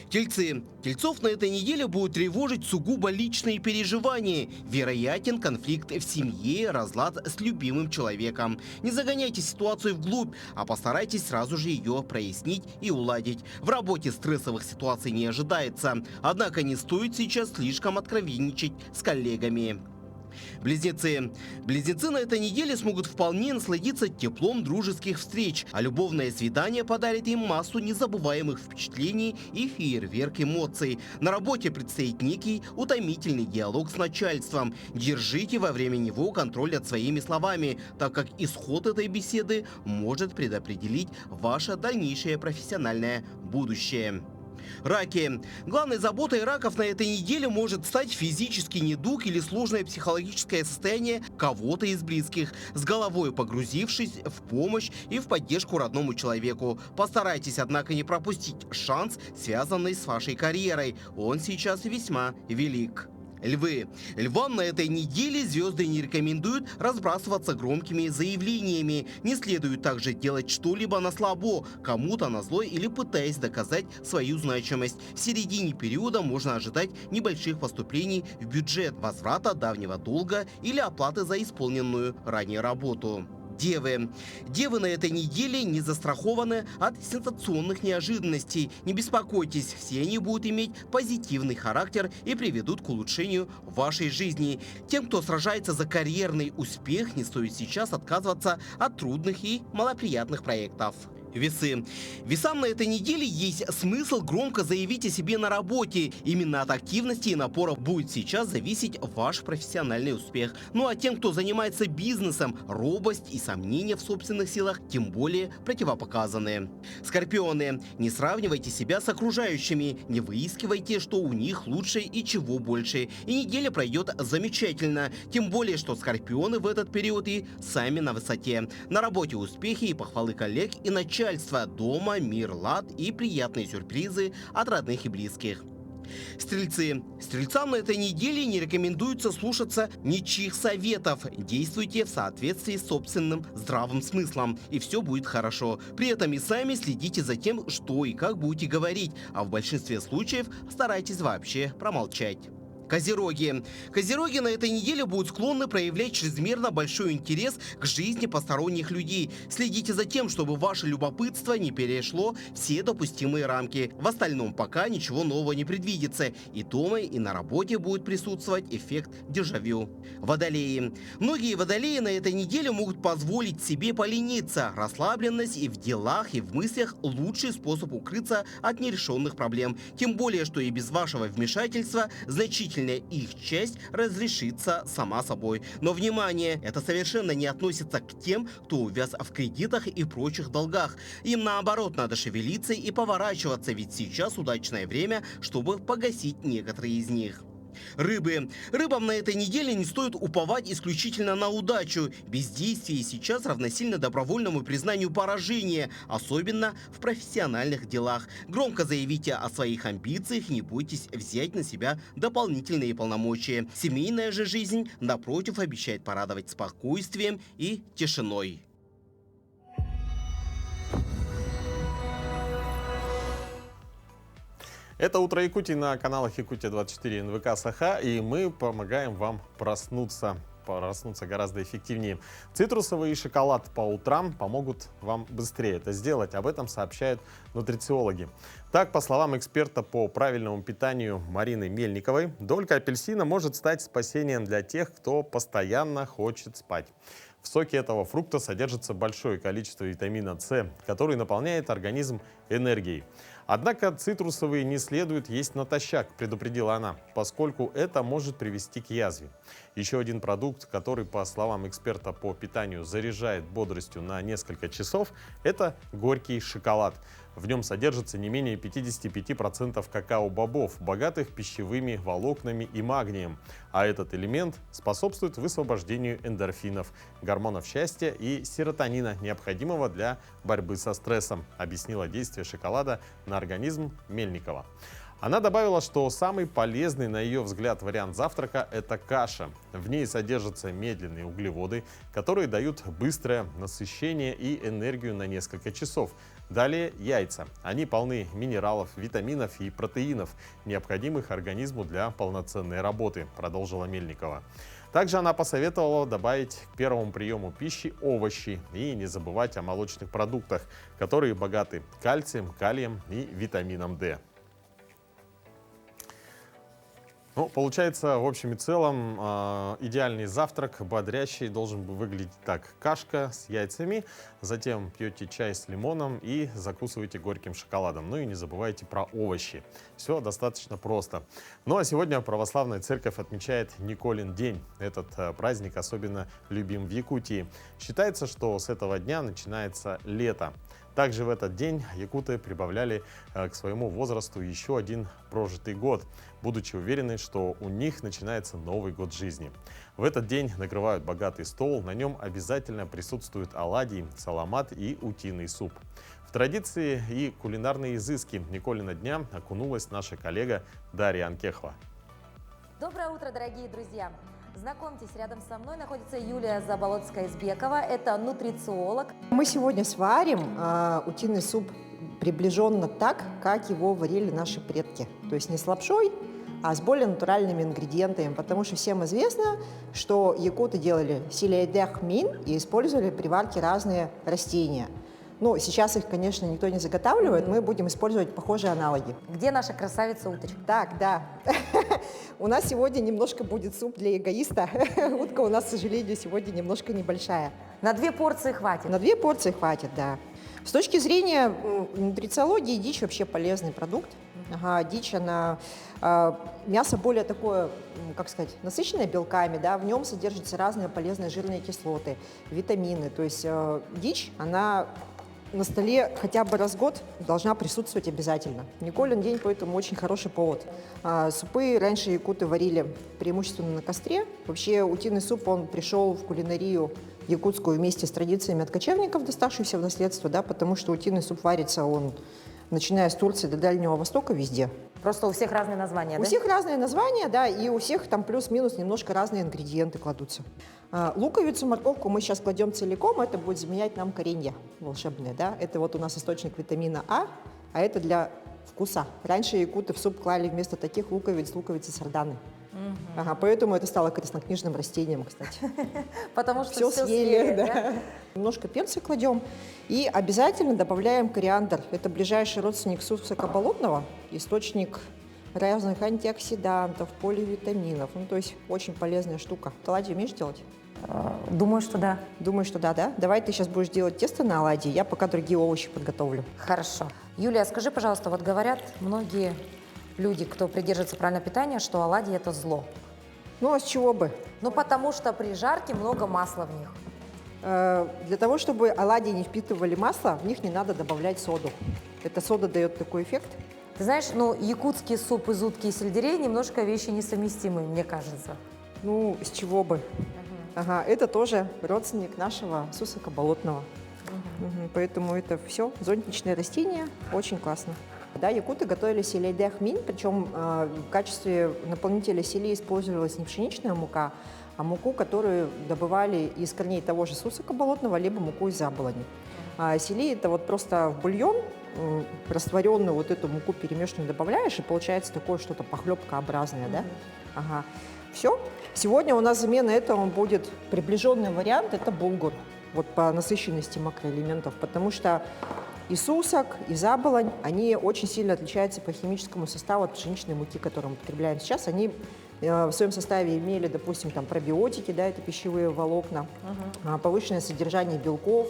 Тельцы. Тельцов на этой неделе будут тревожить сугубо личные переживания. Вероятен конфликт в семье, разлад с любимым человеком. Не загоняйте ситуацию вглубь, а постарайтесь сразу же ее прояснить и уладить. В работе стрессовых ситуаций не ожидается. Однако не стоит сейчас слишком откровенничать с коллегами. Близнецы. Близнецы на этой неделе смогут вполне насладиться теплом дружеских встреч, а любовное свидание подарит им массу незабываемых впечатлений и фейерверк эмоций. На работе предстоит некий утомительный диалог с начальством. Держите во время него контроль над своими словами, так как исход этой беседы может предопределить ваше дальнейшее профессиональное будущее. Раки. Главной заботой раков на этой неделе может стать физический недуг или сложное психологическое состояние кого-то из близких, с головой погрузившись в помощь и в поддержку родному человеку. Постарайтесь, однако, не пропустить шанс, связанный с вашей карьерой. Он сейчас весьма велик. Львы. Львам на этой неделе звезды не рекомендуют разбрасываться громкими заявлениями. Не следует также делать что-либо на слабо, кому-то назло или пытаясь доказать свою значимость. В середине периода можно ожидать небольших поступлений в бюджет, возврата давнего долга или оплаты за исполненную ранее работу. Девы. Девы на этой неделе не застрахованы от сенсационных неожиданностей. Не беспокойтесь, все они будут иметь позитивный характер и приведут к улучшению вашей жизни. Тем, кто сражается за карьерный успех, не стоит сейчас отказываться от трудных и малоприятных проектов. Весы. Весам на этой неделе есть смысл громко заявить о себе на работе. Именно от активности и напора будет сейчас зависеть ваш профессиональный успех. Ну а тем, кто занимается бизнесом, робость и сомнения в собственных силах тем более противопоказаны. Скорпионы. Не сравнивайте себя с окружающими. Не выискивайте, что у них лучше и чего больше. И неделя пройдет замечательно. Тем более, что скорпионы в этот период и сами на высоте. На работе успехи и похвалы коллег и начальства. Дома мир, лад и приятные сюрпризы от родных и близких. Стрельцы. Стрельцам на этой неделе не рекомендуется слушаться ничьих советов. Действуйте в соответствии с собственным здравым смыслом, и все будет хорошо. При этом и сами следите за тем, что и как будете говорить, а в большинстве случаев старайтесь вообще промолчать. Козероги. Козероги на этой неделе будут склонны проявлять чрезмерно большой интерес к жизни посторонних людей. Следите за тем, чтобы ваше любопытство не перешло все допустимые рамки. В остальном пока ничего нового не предвидится. И дома, и на работе будет присутствовать эффект дежавю. Водолеи. Многие водолеи на этой неделе могут позволить себе полениться. Расслабленность и в делах, и в мыслях – лучший способ укрыться от нерешенных проблем. Тем более, что и без вашего вмешательства значительно их часть разрешится сама собой. Но внимание, это совершенно не относится к тем, кто увяз в кредитах и прочих долгах. Им наоборот надо шевелиться и поворачиваться, ведь сейчас удачное время, чтобы погасить некоторые из них. Рыбы. Рыбам на этой неделе не стоит уповать исключительно на удачу. Бездействие сейчас равносильно добровольному признанию поражения, особенно в профессиональных делах. Громко заявите о своих амбициях, не бойтесь взять на себя дополнительные полномочия. Семейная же жизнь, напротив, обещает порадовать спокойствием и тишиной. Это «Утро Якутии» на каналах Якутия-24 НВК Саха, и мы помогаем вам проснуться гораздо эффективнее. Цитрусовый и шоколад по утрам помогут вам быстрее это сделать. Об этом сообщают нутрициологи. Так, по словам эксперта по правильному питанию Марины Мельниковой, долька апельсина может стать спасением для тех, кто постоянно хочет спать. В соке этого фрукта содержится большое количество витамина С, который наполняет организм энергией. Однако цитрусовые не следует есть натощак, предупредила она, поскольку это может привести к язве. Еще один продукт, который, по словам эксперта по питанию, заряжает бодростью на несколько часов, это горький шоколад. В нем содержится не менее 55% какао-бобов, богатых пищевыми волокнами и магнием. А этот элемент способствует высвобождению эндорфинов, гормонов счастья и серотонина, необходимого для борьбы со стрессом, объяснила действие шоколада на организм Мельникова. Она добавила, что самый полезный, на ее взгляд, вариант завтрака – это каша. В ней содержатся медленные углеводы, которые дают быстрое насыщение и энергию на несколько часов. Далее яйца. Они полны минералов, витаминов и протеинов, необходимых организму для полноценной работы, продолжила Мельникова. Также она посоветовала добавить к первому приему пищи овощи и не забывать о молочных продуктах, которые богаты кальцием, калием и витамином D. Ну, получается, в общем и целом, идеальный завтрак, бодрящий, должен выглядеть так. Кашка с яйцами, затем пьете чай с лимоном и закусываете горьким шоколадом. Ну и не забывайте про овощи. Все достаточно просто. Ну а сегодня православная церковь отмечает Николин день. Этот праздник особенно любим в Якутии. Считается, что с этого дня начинается лето. Также в этот день якуты прибавляли к своему возрасту еще один прожитый год, будучи уверены, что у них начинается новый год жизни. В этот день накрывают богатый стол, на нем обязательно присутствуют оладьи, саламат и утиный суп. В традиции и кулинарные изыски Николина дня окунулась наша коллега Дарья Анкехова. Доброе утро, дорогие друзья! Знакомьтесь, рядом со мной находится Юлия Заболоцкая-Избекова. Это нутрициолог. Мы сегодня сварим утиный суп приближенно так, как его варили наши предки. То есть не с лапшой, а с более натуральными ингредиентами. Потому что всем известно, что якуты делали силейдэх мин и использовали при варке разные растения. Ну, сейчас их, конечно, никто не заготавливает, мы будем использовать похожие аналоги. Где наша красавица-уточка? Так, да. У нас сегодня немножко будет суп для эгоиста. Утка у нас, к сожалению, сегодня немножко небольшая. На 2 порции хватит? На 2 порции хватит, да. С точки зрения нутрициологии, дичь вообще полезный продукт. Ага, дичь, она... мясо более такое, как сказать, насыщенное белками, да, в нем содержатся разные полезные жирные кислоты, витамины. То есть дичь, она на столе хотя бы раз в год должна присутствовать обязательно. Николин день, поэтому очень хороший повод. Супы раньше якуты варили преимущественно на костре. Вообще утиный суп, он пришел в кулинарию якутскую вместе с традициями от кочевников, доставшихся в наследство, да, потому что утиный суп варится, он, начиная с Турции до Дальнего Востока, везде. Просто у всех разные названия, да? У всех разные названия, да, и у всех там плюс-минус немножко разные ингредиенты кладутся. Луковицу, морковку мы сейчас кладем целиком, это будет заменять нам коренья волшебные, да. Это вот у нас источник витамина А это для вкуса. Раньше якуты в суп клали вместо таких луковицы сарданы. Ага, поэтому это стало краснокнижным растением, кстати. Потому что все съели, да. Немножко перца кладем и обязательно добавляем кориандр. Это ближайший родственник сусака болотного, источник разных антиоксидантов, поливитаминов. Ну, то есть очень полезная штука. Оладьи умеешь делать? Думаю, что да. Думаю, что да, да? Давай ты сейчас будешь делать тесто на оладьи, я пока другие овощи подготовлю. Хорошо. Юлия, скажи, пожалуйста, вот говорят многие люди, кто придерживается правильного питания, что оладьи – это зло. Ну, а с чего бы? Ну, потому что при жарке много масла в них. Для того, чтобы оладьи не впитывали масло, в них не надо добавлять соду. Эта сода дает такой эффект. Ты знаешь, ну, якутский суп из утки и сельдерей немножко вещи несовместимые, мне кажется. Ну, с чего бы? Ага, это тоже родственник нашего сусака болотного. Поэтому это все зонтичные растения, очень классно. Да, якуты готовили силейдэх мин, причем в качестве наполнителя сели использовалась не пшеничная мука, а муку, которую добывали из корней того же сусака болотного, либо муку из заболони. Сели это вот просто в бульон, растворенную вот эту муку перемешанную добавляешь, и получается такое что-то похлебкообразное, да? Ага. Все. Сегодня у нас замена этому будет приближенный вариант, это булгур, вот по насыщенности макроэлементов, потому что и сусак, и заболонь, они очень сильно отличаются по химическому составу от пшеничной муки, которую мы потребляем сейчас. Они в своем составе имели, допустим, там пробиотики, да, это пищевые волокна, повышенное содержание белков,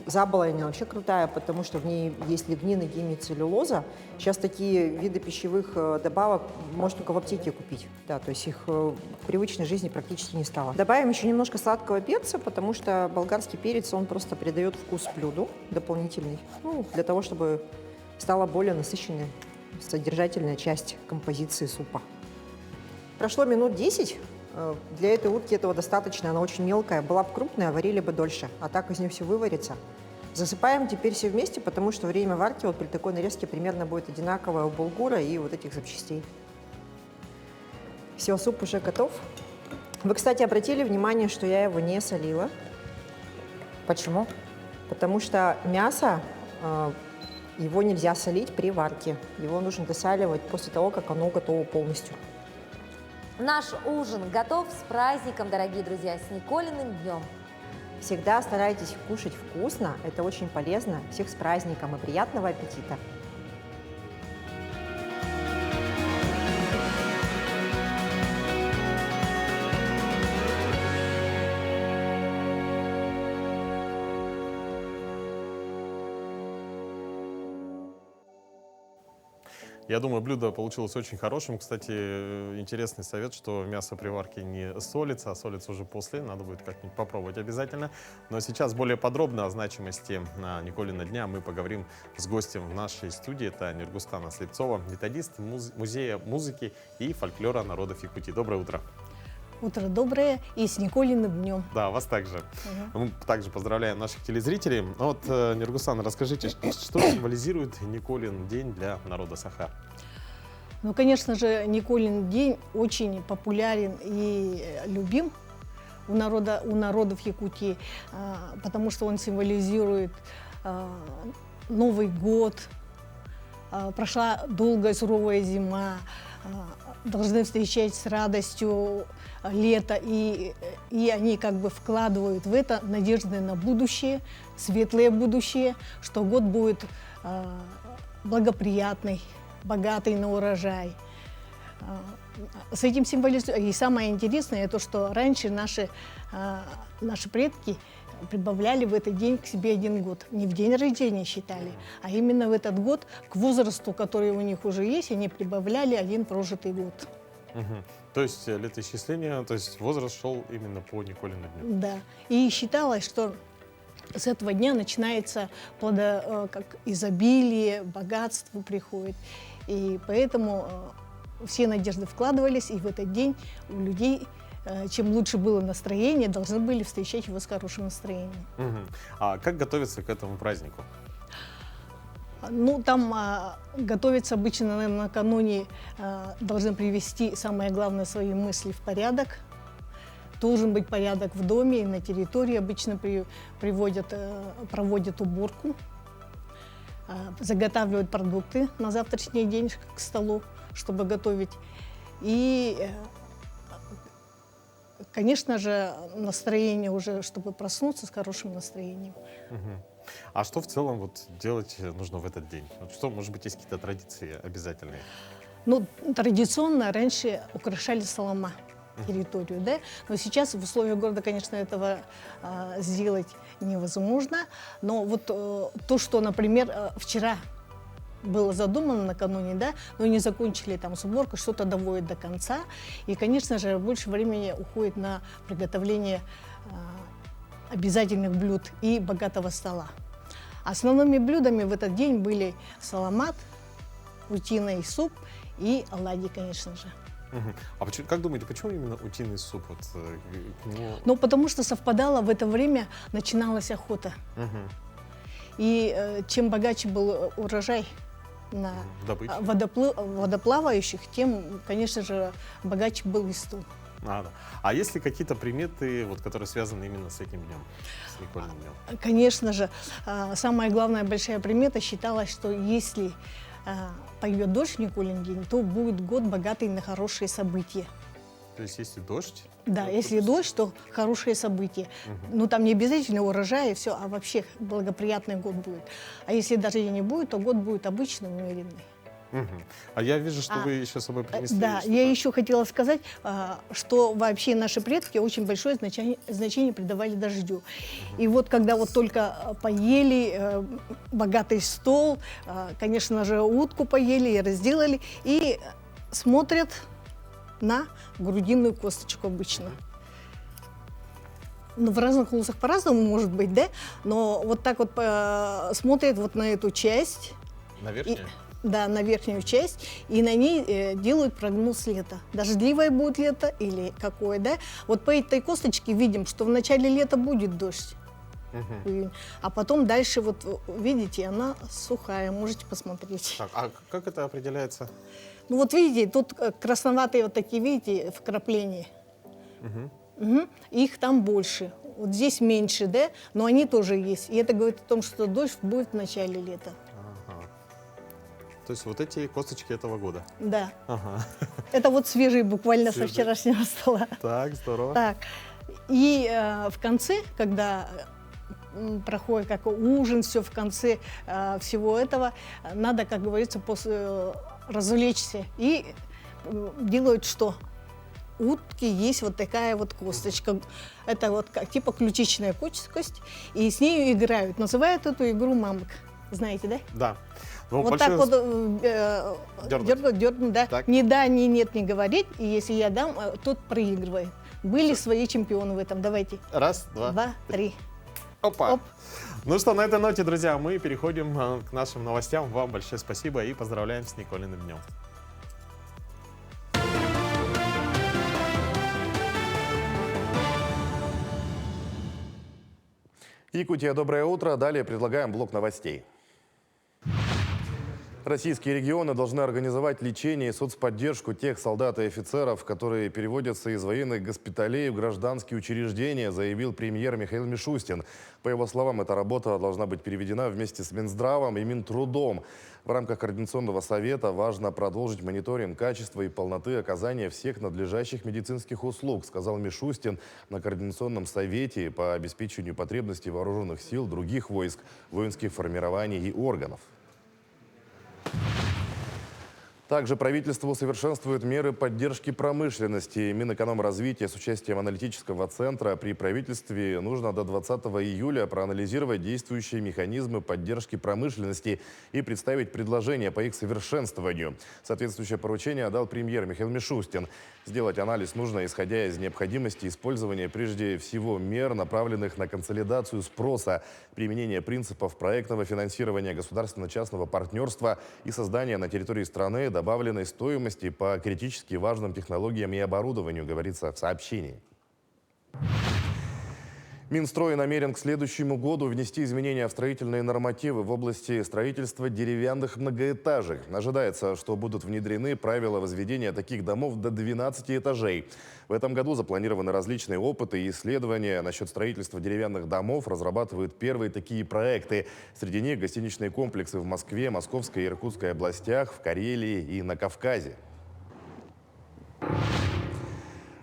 Заболонь вообще крутая, потому что в ней есть лигнин и гемицеллюлоза. Сейчас такие виды пищевых добавок можно только в аптеке купить. Да, то есть их в привычной жизни практически не стало. Добавим еще немножко сладкого перца, потому что болгарский перец, он просто придает вкус блюду дополнительный. Ну, для того, чтобы стала более насыщенной, содержательная часть композиции супа. Прошло минут 10. Для этой утки этого достаточно, она очень мелкая. Была бы крупная, варили бы дольше, а так из нее все выварится. Засыпаем теперь все вместе, потому что время варки вот при такой нарезке примерно будет одинаковое у булгура и вот этих запчастей. Все, суп уже готов. Вы, кстати, обратили внимание, что я его не солила. Почему? Потому что мясо, его нельзя солить при варке. Его нужно досаливать после того, как оно готово полностью. Наш ужин готов. С праздником, дорогие друзья, с Николиным днем. Всегда старайтесь кушать вкусно, это очень полезно. Всех с праздником и приятного аппетита! Я думаю, блюдо получилось очень хорошим. Кстати, интересный совет, что мясо при варке не солится, а солится уже после. Надо будет как-нибудь попробовать обязательно. Но сейчас более подробно о значимости Николина дня мы поговорим с гостем в нашей студии. Это Нургустана Слепцова, методист Музея музыки и фольклора народов Якутии. Доброе утро. Утро доброе и с Николиным днем. Да, вас также. Мы также поздравляем наших телезрителей. Вот, Нургустана, расскажите, что символизирует Николин день для народа Саха? Ну, конечно же, Николин день очень популярен и любим у народов Якутии, потому что он символизирует Новый год. Прошла долгая суровая зима, должны встречать с радостью лето, и они как бы вкладывают в это надежды на будущее, светлое будущее, что год будет благоприятный, богатый на урожай. С этим символизирует. И самое интересное, то, что раньше наши предки прибавляли в этот день к себе 1 год. Не в день рождения считали, а именно в этот год к возрасту, который у них уже есть, они прибавляли 1 прожитый год. То есть летоисчисление, то есть возраст шел именно по Николину дню. Да. И считалось, что с этого дня начинается как изобилие, богатство приходит. И поэтому все надежды вкладывались, и в этот день у людей, чем лучше было настроение, должны были встречать его с хорошим настроением. А как готовиться к этому празднику? Ну, там готовиться обычно, наверное, накануне должны привести, самое главное, свои мысли в порядок. Должен быть порядок в доме и на территории. Обычно проводят уборку, заготавливают продукты на завтрашний день к столу, чтобы готовить. И, конечно же, настроение уже, чтобы проснуться с хорошим настроением. А что в целом вот делать нужно в этот день? Вот что, может быть, есть какие-то традиции обязательные? Ну, традиционно раньше украшали солома территорию, да? Но сейчас в условиях города, конечно, этого сделать невозможно. Но вот то, что, например, вчера было задумано накануне, да, но не закончили там с уборкой, что-то доводят до конца. И, конечно же, больше времени уходит на приготовление обязательных блюд и богатого стола. Основными блюдами в этот день были саламат, утиный суп и оладьи, конечно же. А как думаете, почему именно утиный суп? Вот, Ну, потому что совпадало в это время, начиналась охота. И чем богаче был урожай на водоплавающих, тем, конечно же, богаче был и стол. А есть ли какие-то приметы, вот, которые связаны именно с этим днем, с Николиным днем? Конечно же. Самая главная большая примета считалась, что если пойдет дождь в Николин день, то будет год богатый на хорошие события. То есть если дождь? Да, если дождь, то хорошие события. Ну, там не обязательно урожай и все, а вообще благоприятный год будет. А если даже и не будет, то год будет обычный, умеренный. А я вижу, что вы еще с собой принесли. Да, что-то. я еще хотела сказать, что вообще наши предки очень большое значение придавали дождю. И вот когда вот только поели, богатый стол, конечно же, утку поели и разделали, и смотрят на грудинную косточку обычно. Ну, в разных улусах по-разному может быть, да? Но вот так вот смотрят вот на эту часть. На верхнюю? Да, на верхнюю часть, и на ней делают прогноз лета. Дождливое будет лето или какое, да? Вот по этой косточке видим, что в начале лета будет дождь. А потом дальше, вот видите, она сухая, можете посмотреть. Так, а как это определяется? Ну вот видите, тут красноватые вот такие, видите, вкрапления. Их там больше. Вот здесь меньше, да? Но они тоже есть. И это говорит о том, что дождь будет в начале лета. То есть вот эти косточки этого года? Да. Ага. Это вот свежие буквально Свежие. со вчерашнего стола. Так, здорово. Так. И в конце, когда проходит как ужин, все в конце всего этого, надо, как говорится, после развлечься. И делают что? Утки есть вот такая вот косточка. Это вот как, типа ключичная кость, и с нею играют. Называют эту игру мамок. Знаете, да? Да. Ну, вот так вот дергать, да. Так. Ни да, ни нет не говорить. И если я дам, тот проигрывает. Были свои чемпионы в этом. Давайте. Раз, два, три. Опа. Оп. Ну что, на этой ноте, друзья, мы переходим к нашим новостям. Вам большое спасибо и поздравляем с Николиным днем. Якутия, доброе утро. Далее предлагаем блок новостей. Российские регионы должны организовать лечение и соцподдержку тех солдат и офицеров, которые переводятся из военных госпиталей в гражданские учреждения, заявил премьер Михаил Мишустин. По его словам, эта работа должна быть переведена вместе с Минздравом и Минтрудом. В рамках Координационного совета важно продолжить мониторинг качества и полноты оказания всех надлежащих медицинских услуг, сказал Мишустин на Координационном совете по обеспечению потребностей вооруженных сил, других войск, воинских формирований и органов. Также правительство усовершенствует меры поддержки промышленности. Минэкономразвития с участием аналитического центра при правительстве нужно до 20 июля проанализировать действующие механизмы поддержки промышленности и представить предложения по их совершенствованию. Соответствующее поручение дал премьер Михаил Мишустин. Сделать анализ нужно, исходя из необходимости использования прежде всего мер, направленных на консолидацию спроса, применение принципов проектного финансирования государственно-частного партнерства и создания на территории страны добавленной стоимости по критически важным технологиям и оборудованию, говорится в сообщении. Минстрой намерен к следующему году внести изменения в строительные нормативы в области строительства деревянных многоэтажек. Ожидается, что будут внедрены правила возведения таких домов до 12 этажей. В этом году запланированы различные опыты и исследования насчет строительства деревянных домов. Разрабатывают первые такие проекты. Среди них гостиничные комплексы в Москве, Московской и Иркутской областях, в Карелии и на Кавказе.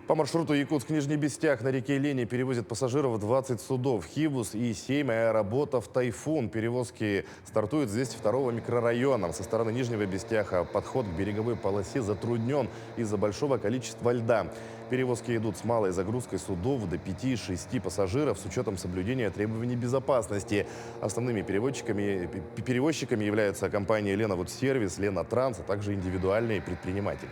По маршруту Якутск-Нижний Бестях на реке Лени перевозят пассажиров 20 судов «Хибус» и 7 аэроботов «Тайфун». Перевозки стартуют здесь 2-го микрорайона. Со стороны Нижнего Бестяха подход к береговой полосе затруднен из-за большого количества льда. Перевозки идут с малой загрузкой судов до 5-6 пассажиров с учетом соблюдения требований безопасности. Основными перевозчиками являются компании «Ленаводсервис», «Ленатранс», а также индивидуальные предприниматели.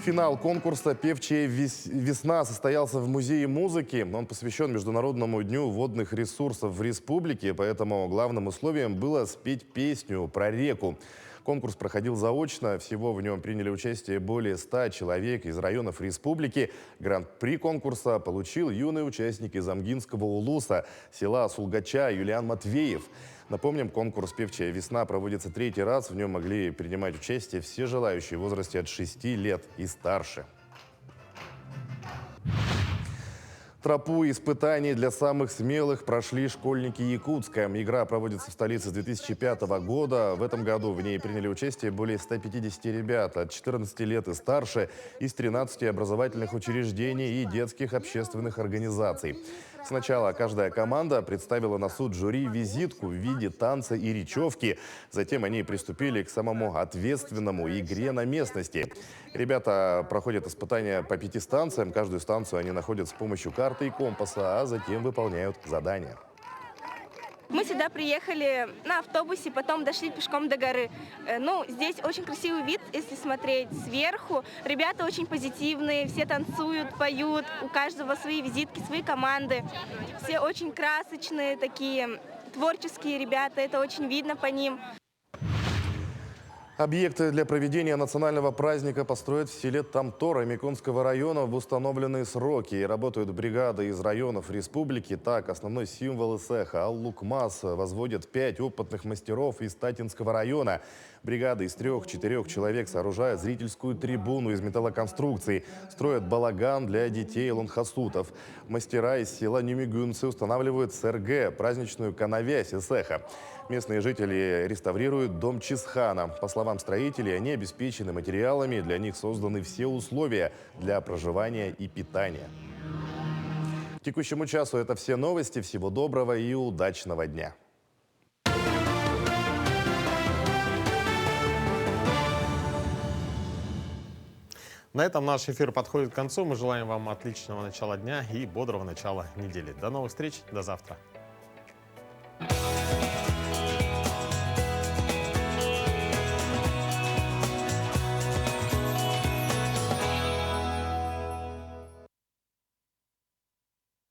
Финал конкурса «Певчая весна» состоялся в Музее музыки. Он посвящен Международному дню водных ресурсов в республике, поэтому главным условием было спеть песню про реку. Конкурс проходил заочно. Всего в нем приняли участие более 100 человек из районов республики. Гран-при конкурса получил юный участник из Амгинского улуса, села Сулгача Юлиан Матвеев. Напомним, конкурс «Певчая весна» проводится 3-й раз. В нем могли принимать участие все желающие в возрасте от 6 лет и старше. Тропу испытаний для самых смелых прошли школьники Якутска. Игра проводится в столице с 2005 года. В этом году в ней приняли участие более 150 ребят от 14 лет и старше из 13 образовательных учреждений и детских общественных организаций. Сначала каждая команда представила на суд жюри визитку в виде танца и речевки. Затем они приступили к самому ответственному игре на местности. Ребята проходят испытания по 5 станциям. Каждую станцию они находят с помощью карты и компаса, а затем выполняют задания. Мы сюда приехали на автобусе, потом дошли пешком до горы. Ну, здесь очень красивый вид, если смотреть сверху. Ребята очень позитивные, все танцуют, поют, у каждого свои визитки, свои команды. Все очень красочные, такие творческие ребята, это очень видно по ним. Объекты для проведения национального праздника построят в селе Тамтора Миконского района в установленные сроки. И работают бригады из районов республики. Так, основной символ ИСЭХа Ал-Лукмас возводят 5 опытных мастеров из Татинского района. Бригады из 3-4 человек сооружают зрительскую трибуну из металлоконструкций, строят балаган для детей лонхасутов. Мастера из села Нюмигунцы устанавливают СРГ, праздничную канавязь ИСЭХа. Местные жители реставрируют дом Чисхана. По словам строителей, они обеспечены материалами, для них созданы все условия для проживания и питания. К текущему часу это все новости. Всего доброго и удачного дня. На этом наш эфир подходит к концу. Мы желаем вам отличного начала дня и бодрого начала недели. До новых встреч, до завтра.